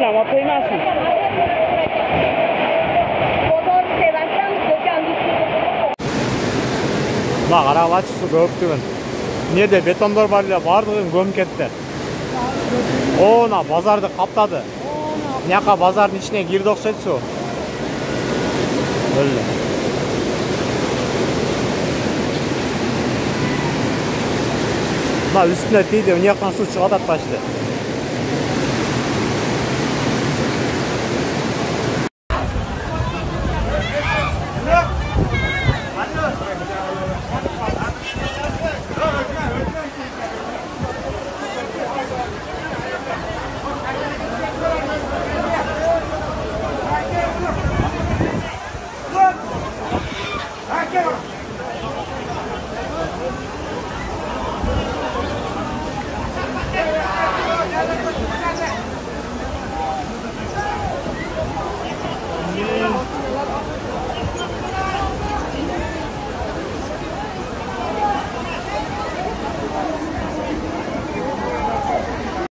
ama toymasın. Bak araba açısı köptüğün. Nerede betonlar var ya bardığın gömkette. Ona pazarda kaptadı. Niyaka pazarın içine girdi okşaydı su. Öyle. Ma üstüne değdi, niyakan su çıkadat başladı.